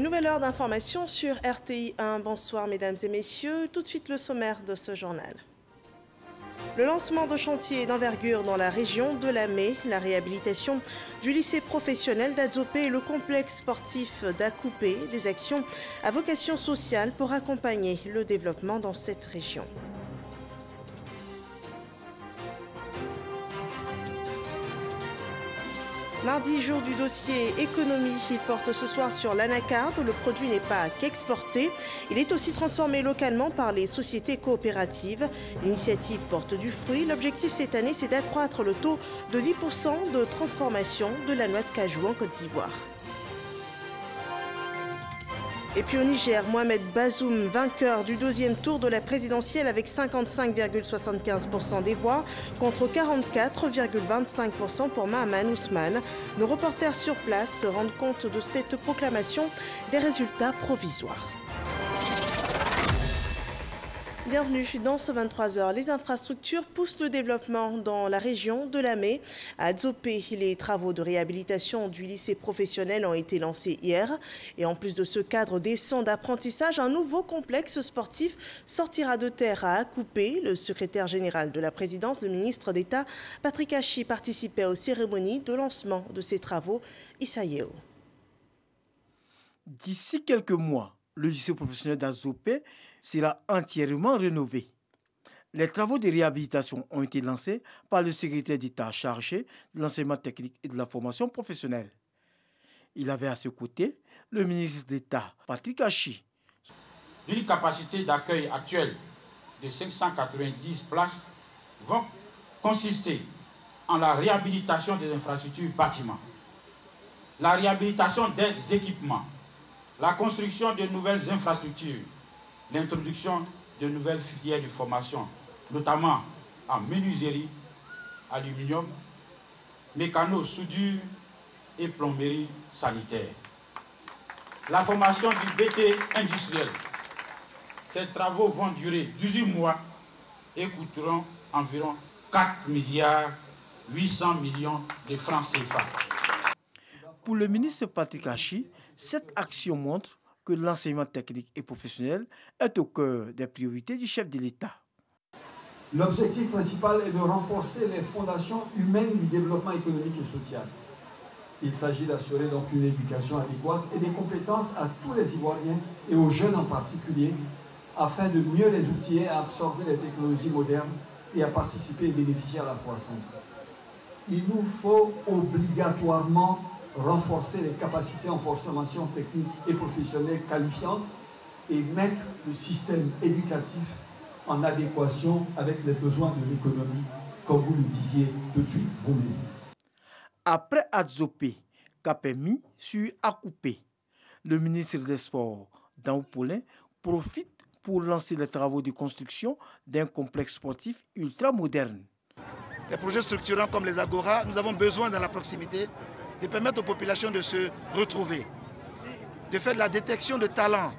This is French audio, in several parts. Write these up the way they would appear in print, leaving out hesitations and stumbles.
Une nouvelle heure d'information sur RTI 1. Bonsoir mesdames et messieurs. Tout de suite le sommaire de ce journal. Le lancement de chantiers d'envergure dans la région de Lamé, la réhabilitation du lycée professionnel d'Adzopé et le complexe sportif d'Akoupé, des actions à vocation sociale pour accompagner le développement dans cette région. Mardi, jour du dossier économie, il porte ce soir sur l'anacarde. Le produit n'est pas qu'exporté, il est aussi transformé localement par les sociétés coopératives. L'initiative porte du fruit. L'objectif cette année, c'est d'accroître le taux de 10% de transformation de la noix de cajou en Côte d'Ivoire. Et puis au Niger, Mohamed Bazoum, vainqueur du deuxième tour de la présidentielle avec 55,75% des voix contre 44,25% pour Mahaman Ousmane. Nos reporters sur place se rendent compte de cette proclamation des résultats provisoires. Bienvenue dans ce 23h. Les infrastructures poussent le développement dans la région de Lamé. À Adzopé, les travaux de réhabilitation du lycée professionnel ont été lancés hier. Et en plus de ce cadre décent d'apprentissage, un nouveau complexe sportif sortira de terre à Akoupé. Le secrétaire général de la présidence, le ministre d'État, Patrick Hachi, participait aux cérémonies de lancement de ces travaux. Issa Yeo. D'ici quelques mois, le lycée professionnel d'Adzopé sera entièrement rénové. Les travaux de réhabilitation ont été lancés par le secrétaire d'État chargé de l'enseignement technique et de la formation professionnelle. Il avait à ses côtés le ministre d'État, Patrick Hachi. D'une capacité d'accueil actuelle de 590 places vont consister en la réhabilitation des infrastructures bâtiments, la réhabilitation des équipements, la construction de nouvelles infrastructures, l'introduction de nouvelles filières de formation, notamment en menuiserie, aluminium, mécano, soudure et plomberie sanitaire. La formation du BT industriel. Ces travaux vont durer 18 mois et coûteront environ 4 milliards 800 millions de francs CFA. Pour le ministre Patrick Hachi, cette action montre que l'enseignement technique et professionnel est au cœur des priorités du chef de l'État. L'objectif principal est de renforcer les fondations humaines du développement économique et social. Il s'agit d'assurer donc une éducation adéquate et des compétences à tous les Ivoiriens et aux jeunes en particulier, afin de mieux les outiller à absorber les technologies modernes et à participer et bénéficier à la croissance. Il nous faut obligatoirement renforcer les capacités en formation technique et professionnelle qualifiante et mettre le système éducatif en adéquation avec les besoins de l'économie, comme vous le disiez tout de suite vous-même. Après Adzopé, Kapemi sur Akoupé, le ministre des Sports, Daou Paulin, profite pour lancer les travaux de construction d'un complexe sportif ultra moderne. Les projets structurants comme les Agora, nous avons besoin dans la proximité de permettre aux populations de se retrouver, de faire de la détection de talents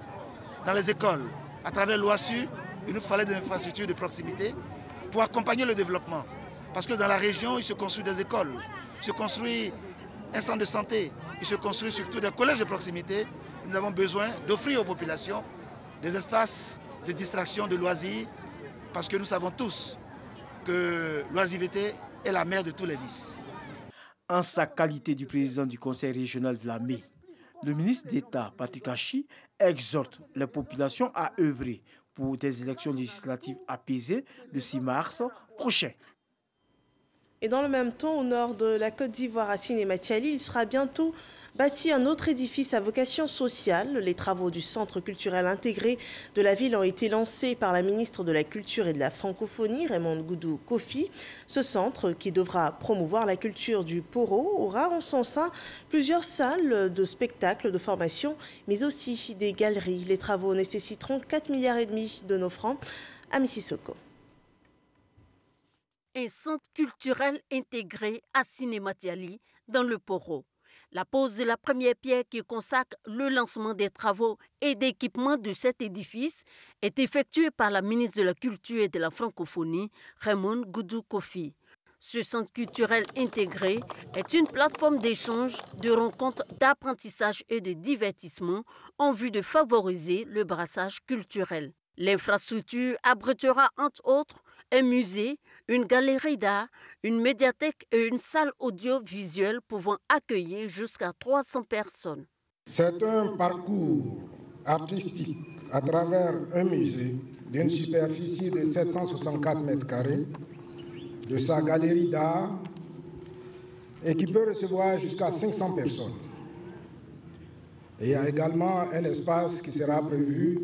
dans les écoles. À travers l'OASU, il nous fallait des infrastructures de proximité pour accompagner le développement. Parce que dans la région, il se construit des écoles, il se construit un centre de santé, il se construit surtout des collèges de proximité. Nous avons besoin d'offrir aux populations des espaces de distraction, de loisirs, parce que nous savons tous que l'oisiveté est la mère de tous les vices. En sa qualité du président du conseil régional de Lamé, le ministre d'État, Patrick Hachi, exhorte les populations à œuvrer pour des élections législatives apaisées le 6 mars prochain. Et dans le même temps, au nord de la Côte d'Ivoire, à Sinématiali, il sera bientôt bâti un autre édifice à vocation sociale. Les travaux du centre culturel intégré de la ville ont été lancés par la ministre de la Culture et de la Francophonie, Raymond Goudou Kofi. Ce centre, qui devra promouvoir la culture du Poro, aura en son sein plusieurs salles de spectacles, de formation, mais aussi des galeries. Les travaux nécessiteront 4,5 milliards de nos francs à Mississauga. Un centre culturel intégré à Sinématiali dans le Poro. La pose de la première pierre qui consacre le lancement des travaux et d'équipement de cet édifice est effectuée par la ministre de la Culture et de la Francophonie, Raymond Goudou Kofi. Ce centre culturel intégré est une plateforme d'échange, de rencontres, d'apprentissage et de divertissement en vue de favoriser le brassage culturel. L'infrastructure abritera entre autres un musée, une galerie d'art, une médiathèque et une salle audiovisuelle pouvant accueillir jusqu'à 300 personnes. C'est un parcours artistique à travers un musée d'une superficie de 764 mètres carrés, de sa galerie d'art et qui peut recevoir jusqu'à 500 personnes. Et il y a également un espace qui sera prévu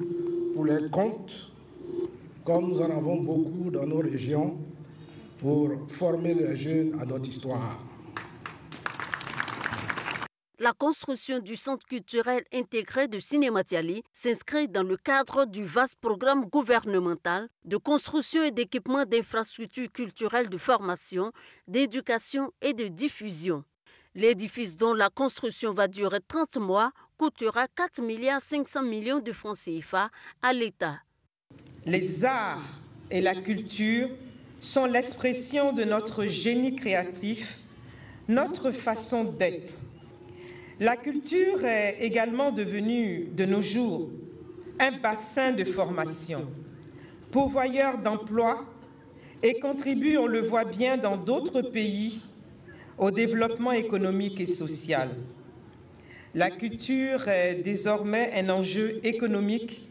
pour les contes, comme nous en avons beaucoup dans nos régions, pour former les jeunes à notre histoire. La construction du centre culturel intégré de Cinématiali s'inscrit dans le cadre du vaste programme gouvernemental de construction et d'équipement d'infrastructures culturelles de formation, d'éducation et de diffusion. L'édifice, dont la construction va durer 30 mois, coûtera 4,5 milliards de francs CFA à l'État. Les arts et la culture sont l'expression de notre génie créatif, notre façon d'être. La culture est également devenue, de nos jours, un bassin de formation, pourvoyeur d'emplois et contribue, on le voit bien dans d'autres pays, au développement économique et social. La culture est désormais un enjeu économique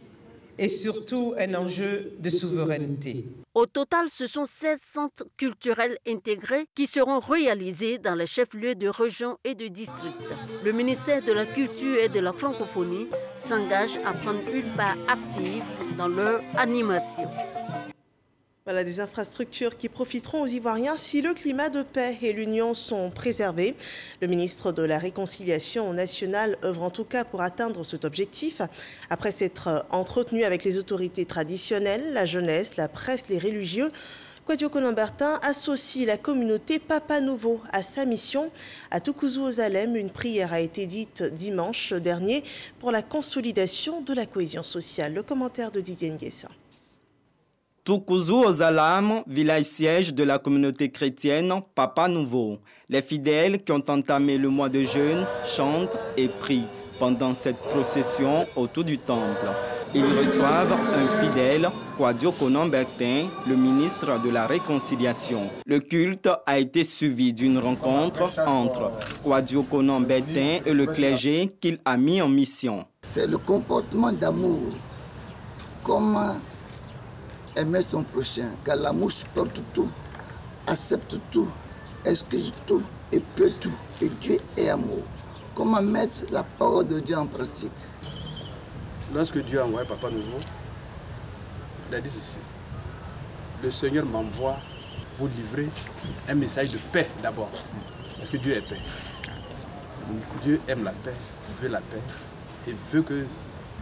et surtout un enjeu de souveraineté. Au total, ce sont 16 centres culturels intégrés qui seront réalisés dans les chefs-lieux de région et de district. Le ministère de la Culture et de la Francophonie s'engage à prendre une part active dans leur animation. Voilà des infrastructures qui profiteront aux Ivoiriens si le climat de paix et l'union sont préservés. Le ministre de la Réconciliation nationale œuvre en tout cas pour atteindre cet objectif. Après s'être entretenu avec les autorités traditionnelles, la jeunesse, la presse, les religieux, Kouadio Konan-Bertin associe la communauté Papa Nouveau à sa mission. À Toukouzou-Ozalem, une prière a été dite dimanche dernier pour la consolidation de la cohésion sociale. Le commentaire de Didier Nguessa. Toukouzou-Ozalem, village siège de la communauté chrétienne Papa Nouveau. Les fidèles qui ont entamé le mois de jeûne chantent et prient pendant cette procession autour du temple. Ils reçoivent un fidèle, Kouadio Konan-Bertin, le ministre de la Réconciliation. Le culte a été suivi d'une rencontre entre Kouadio Konan-Bertin et le clergé qu'il a mis en mission. C'est le comportement d'amour. Comment aimer son prochain, car l'amour supporte tout, accepte tout, excuse tout et peut tout. Et Dieu est amour. Comment mettre la parole de Dieu en pratique? Lorsque Dieu a envoyé Papa Nouveau, il a dit ceci: le Seigneur m'envoie vous livrer un message de paix d'abord, parce que Dieu est paix. Dieu aime la paix, veut la paix et veut que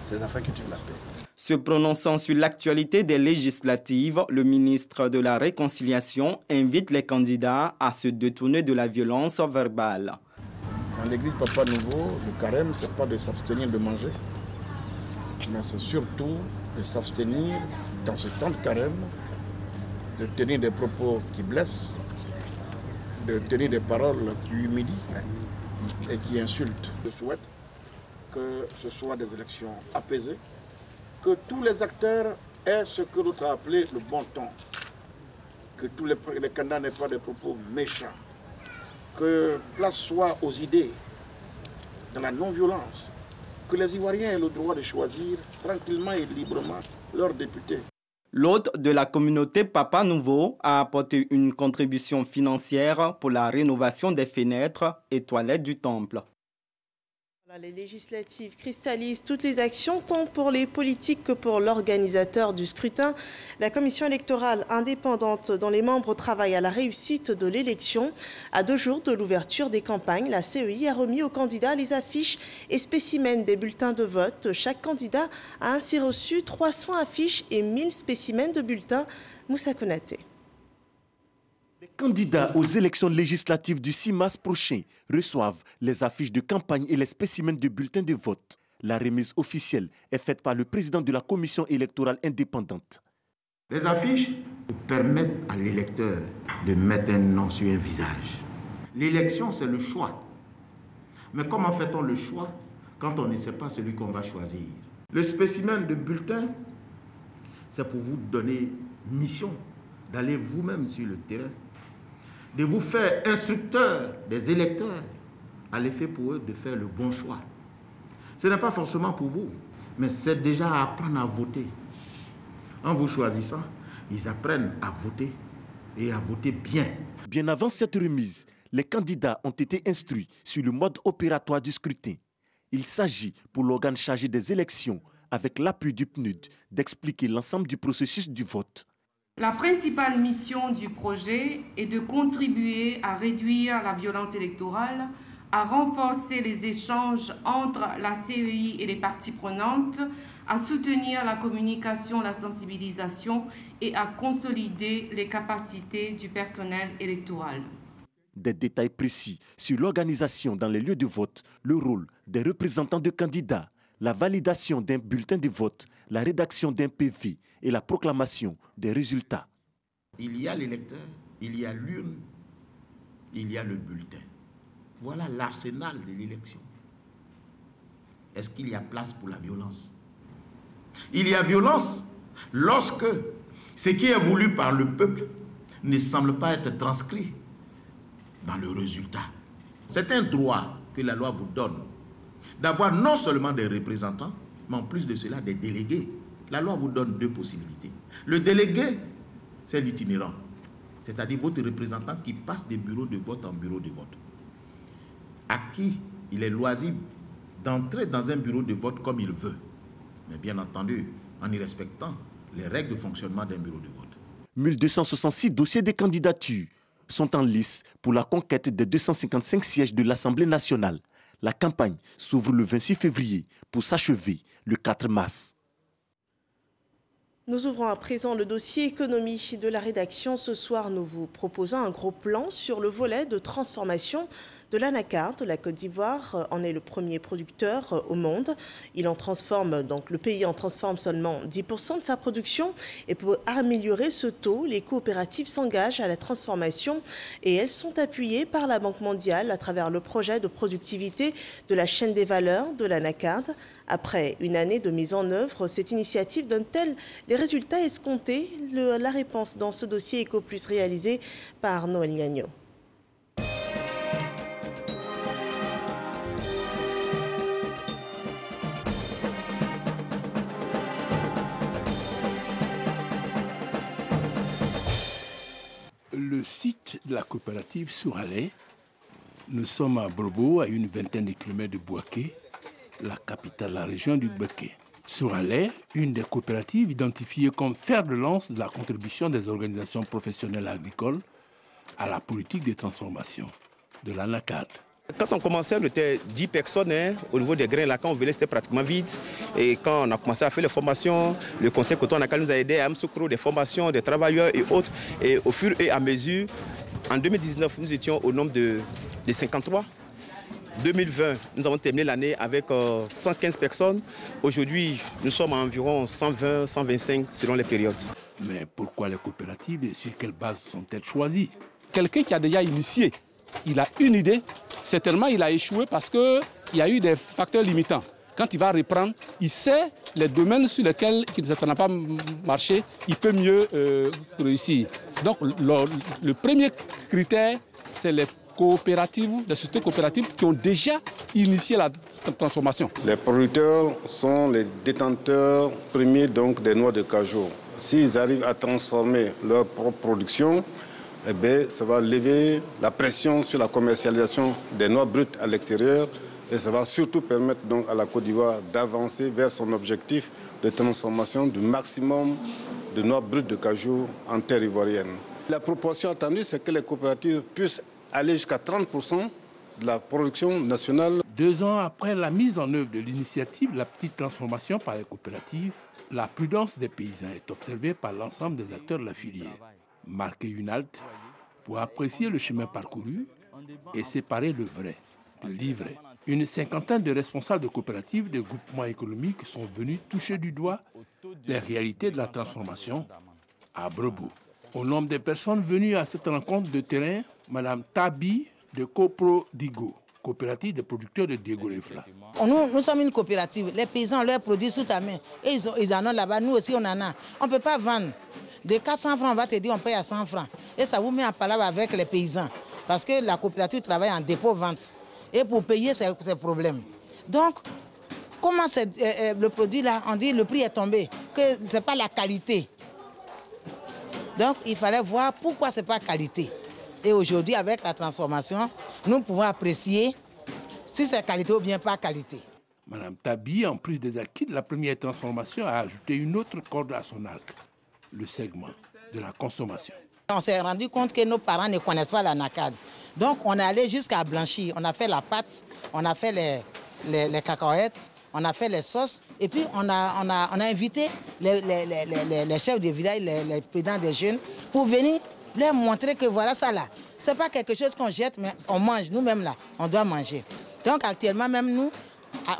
ses enfants cultivent la paix. Se prononçant sur l'actualité des législatives, le ministre de la Réconciliation invite les candidats à se détourner de la violence verbale. Dans l'église Papa Nouveau, le carême, ce n'est pas de s'abstenir de manger, mais c'est surtout de s'abstenir dans ce temps de carême, de tenir des propos qui blessent, de tenir des paroles qui humilient et qui insultent. Je souhaite que ce soit des élections apaisées, que tous les acteurs aient ce que l'autre a appelé le bon ton, que tous les candidats n'aient pas des propos méchants, que place soit aux idées, dans la non-violence, que les Ivoiriens aient le droit de choisir tranquillement et librement leurs députés. L'hôte de la communauté Papa Nouveau a apporté une contribution financière pour la rénovation des fenêtres et toilettes du temple. Les législatives cristallisent toutes les actions, tant pour les politiques que pour l'organisateur du scrutin. La commission électorale indépendante dont les membres travaillent à la réussite de l'élection. À 2 jours de l'ouverture des campagnes, la CEI a remis aux candidats les affiches et spécimens des bulletins de vote. Chaque candidat a ainsi reçu 300 affiches et 1000 spécimens de bulletins. Moussa Konaté. Les candidats aux élections législatives du 6 mars prochain reçoivent les affiches de campagne et les spécimens de bulletins de vote. La remise officielle est faite par le président de la commission électorale indépendante. Les affiches permettent à l'électeur de mettre un nom sur un visage. L'élection, c'est le choix. Mais comment fait-on le choix quand on ne sait pas celui qu'on va choisir? Le spécimen de bulletin, c'est pour vous donner mission d'aller vous-même sur le terrain, de vous faire instructeur des électeurs, à l'effet pour eux de faire le bon choix. Ce n'est pas forcément pour vous, mais c'est déjà à apprendre à voter. En vous choisissant, ils apprennent à voter et à voter bien. Bien avant cette remise, les candidats ont été instruits sur le mode opératoire du scrutin. Il s'agit pour l'organe chargé des élections, avec l'appui du PNUD, d'expliquer l'ensemble du processus du vote. La principale mission du projet est de contribuer à réduire la violence électorale, à renforcer les échanges entre la CEI et les parties prenantes, à soutenir la communication, la sensibilisation et à consolider les capacités du personnel électoral. Des détails précis sur l'organisation dans les lieux de vote, le rôle des représentants de candidats, la validation d'un bulletin de vote, la rédaction d'un PV et la proclamation des résultats. Il y a l'électeur, il y a l'urne, il y a le bulletin. Voilà l'arsenal de l'élection. Est-ce qu'il y a place pour la violence? Il y a violence lorsque ce qui est voulu par le peuple ne semble pas être transcrit dans le résultat. C'est un droit que la loi vous donne, d'avoir non seulement des représentants, mais en plus de cela, des délégués. La loi vous donne deux possibilités. Le délégué, c'est l'itinérant, c'est-à-dire votre représentant qui passe des bureaux de vote en bureau de vote, à qui il est loisible d'entrer dans un bureau de vote comme il veut, mais bien entendu, en y respectant les règles de fonctionnement d'un bureau de vote. 1266 dossiers de candidature sont en lice pour la conquête des 255 sièges de l'Assemblée nationale. La campagne s'ouvre le 26 février pour s'achever le 4 mars. Nous ouvrons à présent le dossier économie de la rédaction. Ce soir, nous vous proposons un gros plan sur le volet de transformation de l'anacarde. La Côte d'Ivoire en est le premier producteur au monde. Le pays en transforme seulement 10% de sa production. Et pour améliorer ce taux, les coopératives s'engagent à la transformation et elles sont appuyées par la Banque mondiale à travers le projet de productivité de la chaîne des valeurs de l'anacarde. Après une année de mise en œuvre, cette initiative donne-t-elle les résultats escomptés? La réponse dans ce dossier EcoPlus réalisé par Noël Gagnon. Le site de la coopérative Souralais, nous sommes à Brobo, à une vingtaine de kilomètres de Bouaké, la capitale de la région du Béké. Souralais, une des coopératives identifiées comme fer de lance de la contribution des organisations professionnelles agricoles à la politique de transformation de l'anacarde. Quand on commençait, on était 10 personnes au niveau des grains. Là, quand on venait, c'était pratiquement vide. Et quand on a commencé à faire les formations, le conseil coton anacarde nous a aidé à Msoukro, des formations, des travailleurs et autres. Et au fur et à mesure, en 2019, nous étions au nombre de 53. 2020, nous avons terminé l'année avec 115 personnes. Aujourd'hui, nous sommes à environ 120, 125 selon les périodes. Mais pourquoi les coopératives et sur quelle base sont-elles choisies? Quelqu'un qui a déjà initié, il a une idée, certainement il a échoué parce qu'il y a eu des facteurs limitants. Quand il va reprendre, il sait les domaines sur lesquels ça n'a pas marché, il peut mieux réussir. Donc le premier critère, c'est les coopératives, les sociétés coopératives qui ont déjà initié la transformation. Les producteurs sont les détenteurs premiers donc des noix de cajou. S'ils arrivent à transformer leur propre production, eh bien, ça va lever la pression sur la commercialisation des noix brutes à l'extérieur et ça va surtout permettre donc à la Côte d'Ivoire d'avancer vers son objectif de transformation du maximum de noix brutes de cajou en terre ivoirienne. La proportion attendue, c'est que les coopératives puissent aller jusqu'à 30% de la production nationale. 2 ans après la mise en œuvre de l'initiative La Petite Transformation par les coopératives, la prudence des paysans est observée par l'ensemble des acteurs de la filière. Marquer une halte pour apprécier le chemin parcouru et séparer le vrai de l'ivraie. Une cinquantaine de responsables de coopératives, de groupements économiques sont venus toucher du doigt les réalités de la transformation à Brebo. Au nombre des personnes venues à cette rencontre de terrain, Mme Tabi de Coprodigo, coopérative des producteurs de Diego Lefla. Nous sommes une coopérative. Les paysans leur produisent sous ta main. Et ils en ont là-bas. Nous aussi, on en a. On ne peut pas vendre. De 400 francs, on va te dire on paye à 100 francs. Et ça vous met en palabre avec les paysans. Parce que la coopérative travaille en dépôt-vente. Et pour payer, c'est problème. Donc, comment le produit-là, on dit le prix est tombé, que ce n'est pas la qualité. Donc, il fallait voir pourquoi ce n'est pas qualité. Et aujourd'hui, avec la transformation, nous pouvons apprécier si c'est qualité ou bien pas qualité. Mme Tabi, en plus des acquis de la première transformation, a ajouté une autre corde à son arc, le segment de la consommation. On s'est rendu compte que nos parents ne connaissent pas l'anacarde. Donc, on est allé jusqu'à blanchir. On a fait la pâte, on a fait les cacahuètes, on a fait les sauces. Et puis, on a invité les chefs de village, les présidents des jeunes, pour venir leur montrer que voilà ça là. Ce n'est pas quelque chose qu'on jette, mais on mange. Nous-mêmes là, on doit manger. Donc, actuellement, même nous,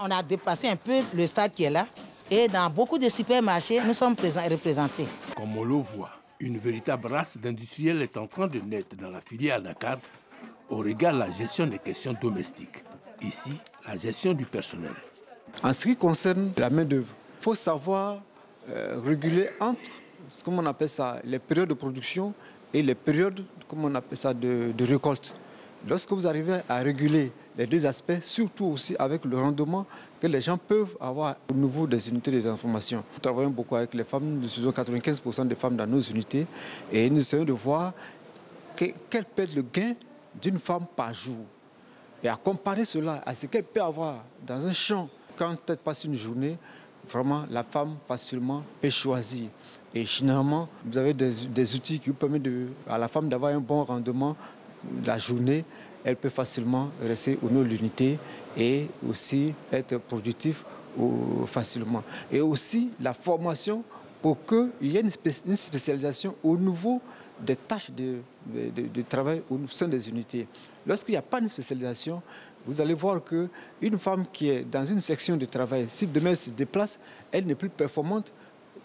on a dépassé un peu le stade qui est là. Et dans beaucoup de supermarchés, nous sommes représentés. Comme on le voit, une véritable race d'industriels est en train de naître dans la filière anacarde au regard de la gestion des questions domestiques. Ici, la gestion du personnel. En ce qui concerne la main-d'œuvre, il faut savoir réguler entre, comment on appelle ça, les périodes de production et les périodes, comment on appelle ça, de récolte. Lorsque vous arrivez à réguler les deux aspects, surtout aussi avec le rendement que les gens peuvent avoir au niveau des unités de transformation. Nous travaillons beaucoup avec les femmes, nous faisons 95% des femmes dans nos unités et nous essayons de voir quel peut être le gain d'une femme par jour. Et à comparer cela à ce qu'elle peut avoir dans un champ, quand elle passe une journée, vraiment la femme facilement peut choisir. Et généralement, vous avez des outils qui vous permettent à la femme d'avoir un bon rendement la journée. Elle peut facilement rester au nom de l'unité et aussi être productif facilement. Et aussi la formation pour qu'il y ait une spécialisation au niveau des tâches de travail au sein des unités. Lorsqu'il n'y a pas de spécialisation, vous allez voir qu'une femme qui est dans une section de travail, si demain elle se déplace, elle n'est plus performante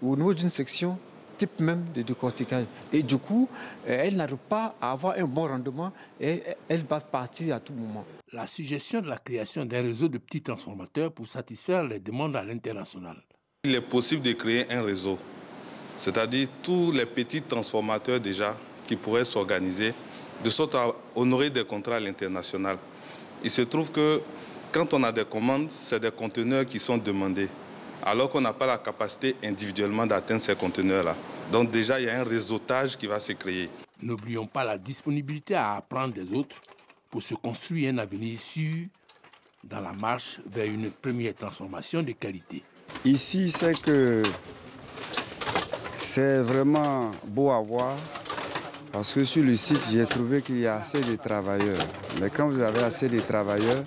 au niveau d'une section type même de décortiquage. Et du coup, elle n'arrive pas à avoir un bon rendement et elle va partir à tout moment. La suggestion de la création d'un réseau de petits transformateurs pour satisfaire les demandes à l'international. Il est possible de créer un réseau, c'est-à-dire tous les petits transformateurs déjà qui pourraient s'organiser de sorte à honorer des contrats à l'international. Il se trouve que quand on a des commandes, c'est des conteneurs qui sont demandés, alors qu'on n'a pas la capacité individuellement d'atteindre ces conteneurs-là. Donc déjà, il y a un réseautage qui va se créer. N'oublions pas la disponibilité à apprendre des autres pour se construire un avenir sûr dans la marche vers une première transformation de qualité. Ici, c'est vraiment beau à voir parce que sur le site, j'ai trouvé qu'il y a assez de travailleurs. Mais quand vous avez assez de travailleurs,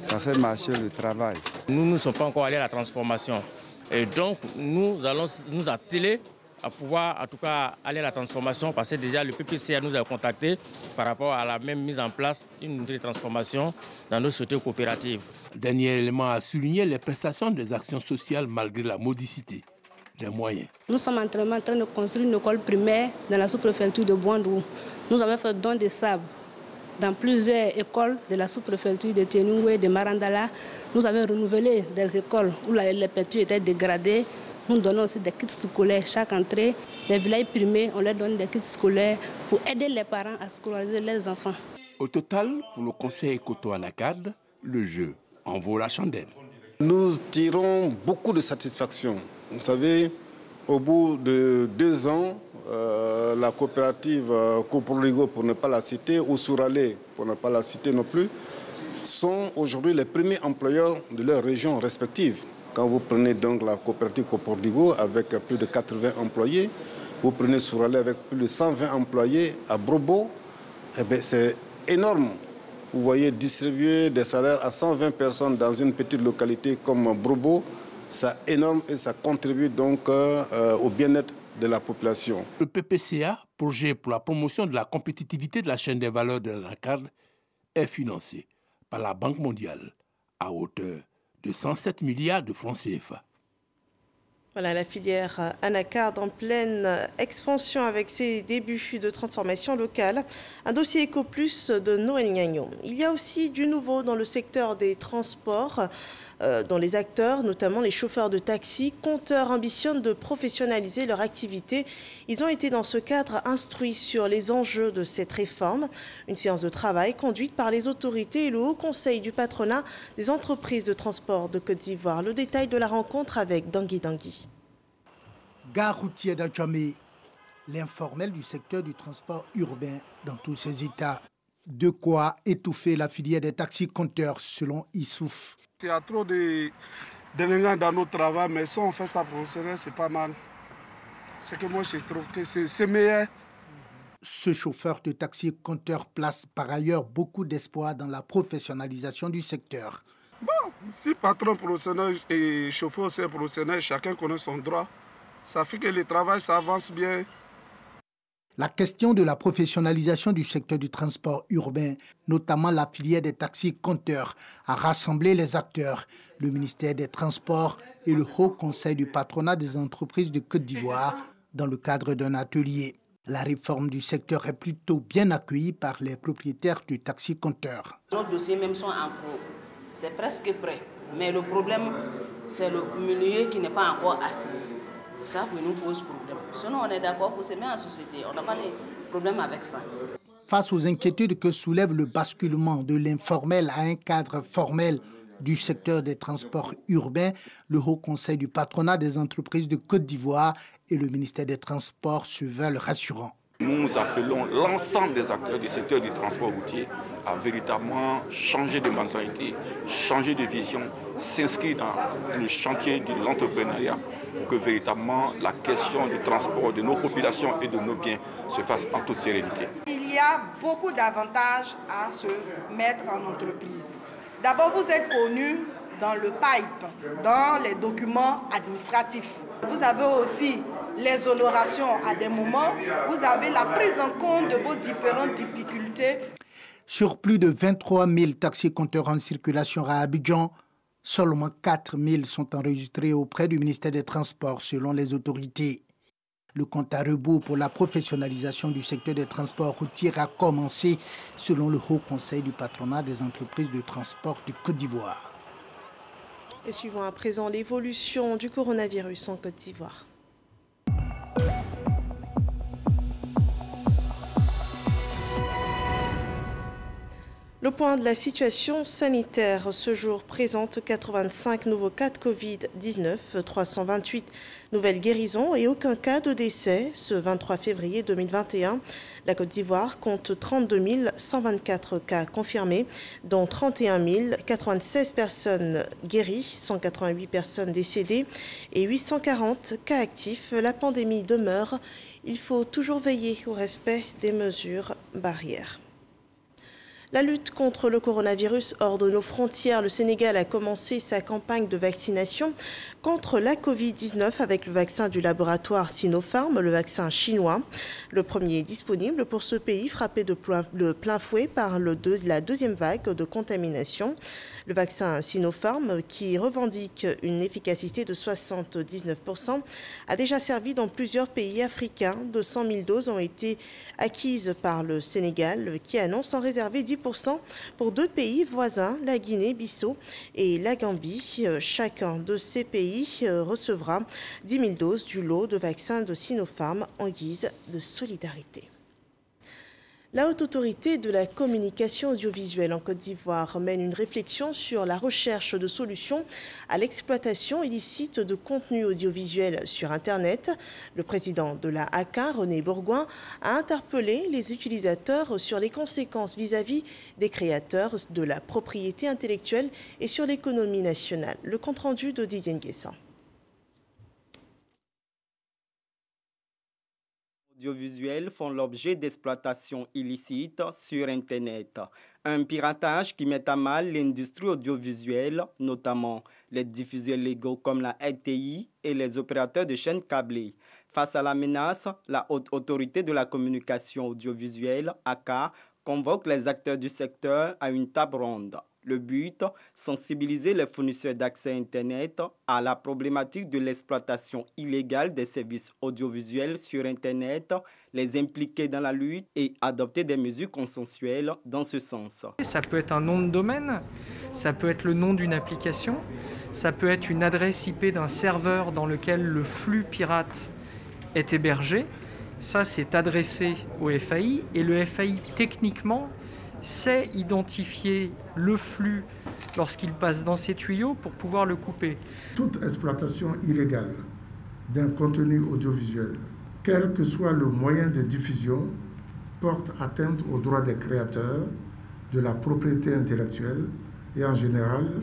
ça fait marcher le travail. Nous ne sommes pas encore allés à la transformation. Et donc, nous allons nous atteler à pouvoir, en tout cas, aller à la transformation parce que déjà le PPCA nous a contactés par rapport à la même mise en place d'une unité de transformation dans nos sociétés coopératives. Dernier élément à souligner, les prestations des actions sociales malgré la modicité des moyens. Nous sommes en train de construire une école primaire dans la sous-préfecture de Bouandou. Nous avons fait don de sable dans plusieurs écoles de la sous-préfecture de Tienoué, de Marandala. Nous avons renouvelé des écoles où les peintures étaient dégradées. Nous donnons aussi des kits scolaires chaque entrée. Les villages primés, on leur donne des kits scolaires pour aider les parents à scolariser leurs enfants. Au total, pour le conseil Écoto-Anacarde, le jeu en vaut la chandelle. Nous tirons beaucoup de satisfaction. Vous savez, au bout de 2 ans, la coopérative Coprodigo, pour ne pas la citer, ou Souralé, pour ne pas la citer non plus, sont aujourd'hui les premiers employeurs de leurs régions respectives. Quand vous prenez donc la coopérative Coprodigo avec plus de 80 employés, vous prenez Souralé avec plus de 120 employés à Brobo, eh bien, c'est énorme. Vous voyez distribuer des salaires à 120 personnes dans une petite localité comme Brobo, c'est énorme et ça contribue donc au bien-être de la population. Le PPCA, projet pour la promotion de la compétitivité de la chaîne des valeurs de l'anacarde, est financé par la Banque mondiale à hauteur de 107 milliards de francs CFA. Voilà la filière anacarde en pleine expansion avec ses débuts de transformation locale. Un dossier Éco Plus de Noël Gagnon. Il y a aussi du nouveau dans le secteur des transports, dont les acteurs, notamment les chauffeurs de taxi, compteurs, ambitionnent de professionnaliser leur activité. Ils ont été dans ce cadre instruits sur les enjeux de cette réforme. Une séance de travail conduite par les autorités et le Haut Conseil du patronat des entreprises de transport de Côte d'Ivoire. Le détail de la rencontre avec Dangui Dangui. Gare routière d'Adjamé, l'informel du secteur du transport urbain dans tous ses états. De quoi étouffer la filière des taxis-compteurs selon Issouf. Il y a trop de délinquants dans notre travail, mais si on fait ça professionnel, c'est pas mal. C'est que moi, je trouve que c'est meilleur. Ce chauffeur de taxi-compteur place par ailleurs beaucoup d'espoir dans la professionnalisation du secteur. Bon, si patron professionnel et chauffeur aussi professionnel, chacun connaît son droit. Ça fait que le travail, ça avance bien. La question de la professionnalisation du secteur du transport urbain, notamment la filière des taxis-compteurs, a rassemblé les acteurs, le ministère des Transports et le Haut Conseil du patronat des entreprises de Côte d'Ivoire dans le cadre d'un atelier. La réforme du secteur est plutôt bien accueillie par les propriétaires du taxi-compteurs. Nos dossiers même sont en cours. C'est presque prêt. Mais le problème, c'est le milieu qui n'est pas encore assaini. C'est ça qui nous pose problème. Sinon, on est d'accord pour se mettre en société. On n'a pas de problème avec ça. Face aux inquiétudes que soulève le basculement de l'informel à un cadre formel du secteur des transports urbains, le Haut Conseil du patronat des entreprises de Côte d'Ivoire et le ministère des Transports se veulent rassurants. Nous appelons l'ensemble des acteurs du secteur du transport routier à véritablement changer de mentalité, changer de vision, s'inscrire dans le chantier de l'entrepreneuriat pour que véritablement la question du transport de nos populations et de nos biens se fasse en toute sérénité. Il y a beaucoup d'avantages à se mettre en entreprise. D'abord, vous êtes connu dans le pipe, dans les documents administratifs. Vous avez aussi les honorations à des moments. Vous avez la prise en compte de vos différentes difficultés. Sur plus de 23 000 taxis-compteurs en circulation à Abidjan, seulement 4 000 sont enregistrés auprès du ministère des Transports selon les autorités. Le compte à rebours pour la professionnalisation du secteur des transports routiers a commencé selon le Haut Conseil du patronat des entreprises de transport du Côte d'Ivoire. Et suivons à présent l'évolution du coronavirus en Côte d'Ivoire. Le point de la situation sanitaire ce jour présente 85 nouveaux cas de Covid-19, 328 nouvelles guérisons et aucun cas de décès. Ce 23 février 2021, la Côte d'Ivoire compte 32 124 cas confirmés, dont 31 096 personnes guéries, 188 personnes décédées et 840 cas actifs. La pandémie demeure. Il faut toujours veiller au respect des mesures barrières. La lutte contre le coronavirus hors de nos frontières, le Sénégal a commencé sa campagne de vaccination contre la Covid-19 avec le vaccin du laboratoire Sinopharm, le vaccin chinois. Le premier est disponible pour ce pays frappé de plein fouet par la deuxième vague de contamination. Le vaccin Sinopharm, qui revendique une efficacité de 79%, a déjà servi dans plusieurs pays africains. 200 000 doses ont été acquises par le Sénégal, qui annonce en réserver 10% pour deux pays voisins, la Guinée-Bissau et la Gambie. Chacun de ces pays recevra 10 000 doses du lot de vaccins de Sinopharm en guise de solidarité. La Haute Autorité de la communication audiovisuelle en Côte d'Ivoire mène une réflexion sur la recherche de solutions à l'exploitation illicite de contenus audiovisuels sur Internet. Le président de la ACA, René Bourgoin, a interpellé les utilisateurs sur les conséquences vis-à-vis des créateurs, de la propriété intellectuelle et sur l'économie nationale. Le compte-rendu de Didier Nguessan. Audiovisuels font l'objet d'exploitation illicite sur Internet. Un piratage qui met à mal l'industrie audiovisuelle, notamment les diffuseurs légaux comme la RTI et les opérateurs de chaînes câblées. Face à la menace, la Haute Autorité de la communication audiovisuelle, ACA, convoque les acteurs du secteur à une table ronde. Le but, sensibiliser les fournisseurs d'accès Internet à la problématique de l'exploitation illégale des services audiovisuels sur Internet, les impliquer dans la lutte et adopter des mesures consensuelles dans ce sens. Ça peut être un nom de domaine, ça peut être le nom d'une application, ça peut être une adresse IP d'un serveur dans lequel le flux pirate est hébergé. Ça, c'est adressé au FAI et le FAI, techniquement, sait identifier le flux lorsqu'il passe dans ses tuyaux pour pouvoir le couper. Toute exploitation illégale d'un contenu audiovisuel, quel que soit le moyen de diffusion, porte atteinte aux droits des créateurs, de la propriété intellectuelle et en général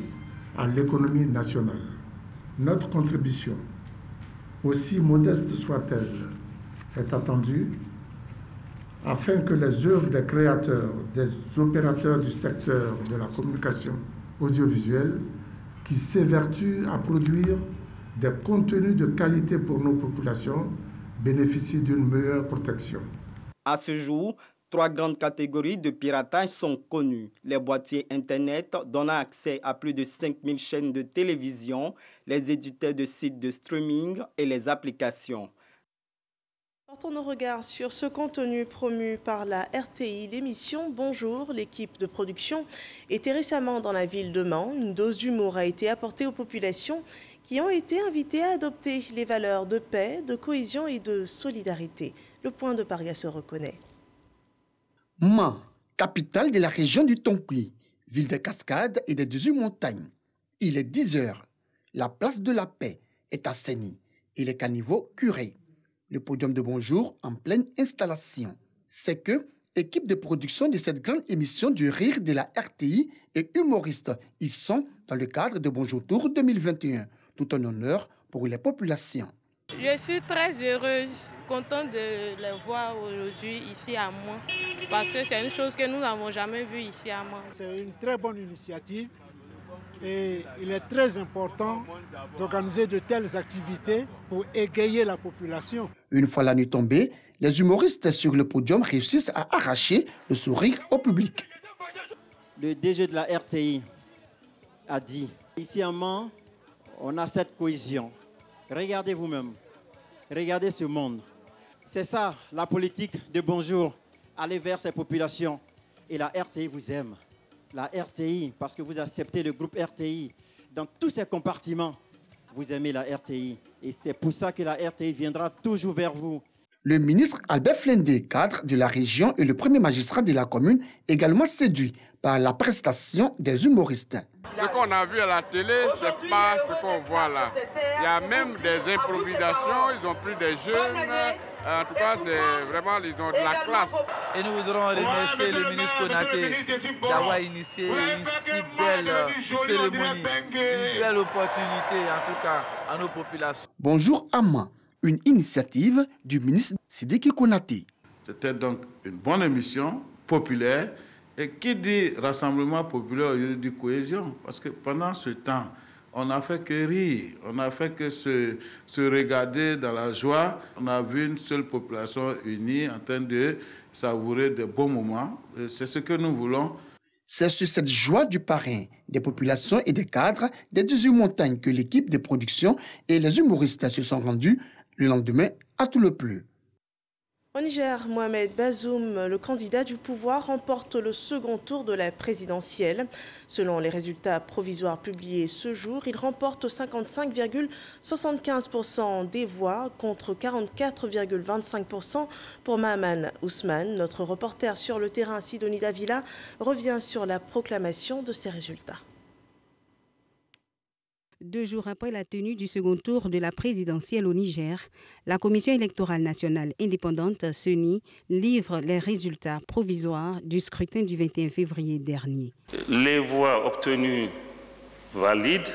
à l'économie nationale. Notre contribution, aussi modeste soit-elle, est attendue afin que les œuvres des créateurs, des opérateurs du secteur de la communication audiovisuelle qui s'évertuent à produire des contenus de qualité pour nos populations bénéficient d'une meilleure protection. À ce jour, 3 grandes catégories de piratage sont connues. Les boîtiers Internet donnant accès à plus de 5000 chaînes de télévision, les éditeurs de sites de streaming et les applications. Portons nos regards sur ce contenu promu par la RTI. L'émission Bonjour, l'équipe de production était récemment dans la ville de Mans. Une dose d'humour a été apportée aux populations qui ont été invitées à adopter les valeurs de paix, de cohésion et de solidarité. Le point de Paria se reconnaît. Mans, capitale de la région du Tonki, ville des cascades et des 18 montagnes. Il est 10 heures. La place de la paix est assainie et les caniveaux curés. Le podium de Bonjour en pleine installation. C'est que équipe de production de cette grande émission du rire de la RTI et humoristes y sont dans le cadre de Bonjour Tour 2021, tout en honneur pour les populations. Je suis très heureuse, contente de les voir aujourd'hui ici à Mans, parce que c'est une chose que nous n'avons jamais vue ici à Mans. C'est une très bonne initiative et il est très important d'organiser de telles activités pour égayer la population. Une fois la nuit tombée, les humoristes sur le podium réussissent à arracher le sourire au public. Le DG de la RTI a dit, ici à Mans, on a cette cohésion. Regardez vous-même, regardez ce monde. C'est ça la politique de Bonjour, aller vers ces populations. Et la RTI vous aime. La RTI, parce que vous acceptez le groupe RTI dans tous ses compartiments. Vous aimez la RTI et c'est pour ça que la RTI viendra toujours vers vous. Le ministre Albert Flendé, cadre de la région et le premier magistrat de la commune, également séduit par la prestation des humoristes. Ce qu'on a vu à la télé, ce n'est pas ce qu'on voit là. Il y a même des improvisations, ils ont pris des jeunes. En tout cas, c'est vraiment, ils ont de la classe. Et nous voudrons remercier le ministre Konaté d'avoir initié une si belle cérémonie, une belle opportunité en tout cas à nos populations. Bonjour à Mans, une initiative du ministre Sidiki Konaté. C'était donc une bonne émission populaire. Et qui dit rassemblement populaire, il dit cohésion. Parce que pendant ce temps, on n'a fait que rire, on n'a fait que se regarder dans la joie. On a vu une seule population unie en train de savourer de bons moments. C'est ce que nous voulons. C'est sur cette joie du parrain, des populations et des cadres des 18 montagnes que l'équipe de production et les humoristes se sont rendus le lendemain à tout le plus. Au Niger, Mohamed Bazoum, le candidat du pouvoir, remporte le second tour de la présidentielle. Selon les résultats provisoires publiés ce jour, il remporte 55,75% des voix contre 44,25% pour Mahaman Ousmane. Notre reporter sur le terrain, Sidonie Davila, revient sur la proclamation de ces résultats. 2 jours après la tenue du second tour de la présidentielle au Niger, la Commission électorale nationale indépendante, CENI, livre les résultats provisoires du scrutin du 21 février dernier. Les voix obtenues valides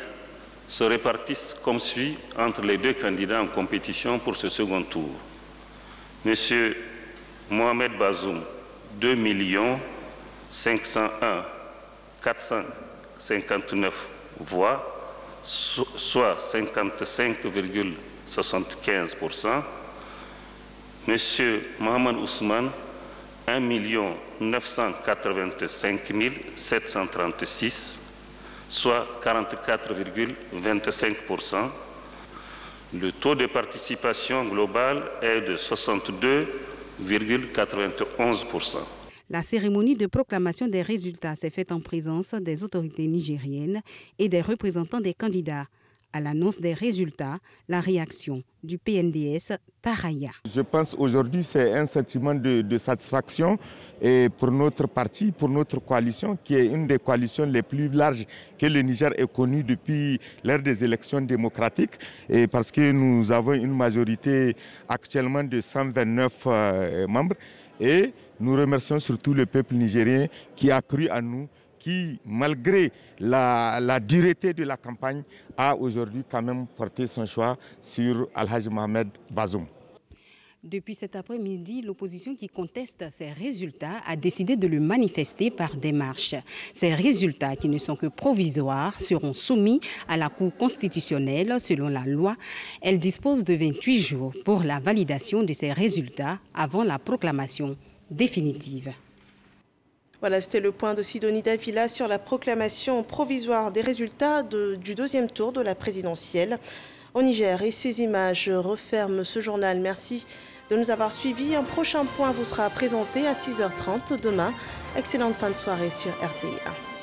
se répartissent comme suit entre les 2 candidats en compétition pour ce second tour. Monsieur Mohamed Bazoum, 2 501 459 voix, soit 55,75%. Monsieur Mohamed Ousmane, 1 985 736 soit 44,25%. Le taux de participation globale est de 62,91%. La cérémonie de proclamation des résultats s'est faite en présence des autorités nigériennes et des représentants des candidats. À l'annonce des résultats, la réaction du PNDS Taraya. Je pense aujourd'hui c'est un sentiment de satisfaction et pour notre parti, pour notre coalition, qui est une des coalitions les plus larges que le Niger ait connues depuis l'ère des élections démocratiques, et parce que nous avons une majorité actuellement de 129 membres, et nous remercions surtout le peuple nigérien qui a cru en nous, qui, malgré la dureté de la campagne, a aujourd'hui quand même porté son choix sur Al-Hajj Mohamed Bazoum. Depuis cet après-midi, l'opposition qui conteste ces résultats a décidé de le manifester par des marches. Ces résultats, qui ne sont que provisoires, seront soumis à la Cour constitutionnelle. Selon la loi, elle dispose de 28 jours pour la validation de ces résultats avant la proclamation définitive. Voilà, c'était le point de Sidonie Davila sur la proclamation provisoire des résultats du deuxième tour de la présidentielle au Niger. Et ces images referment ce journal. Merci de nous avoir suivis. Un prochain point vous sera présenté à 6h30 demain. Excellente fin de soirée sur RTI1.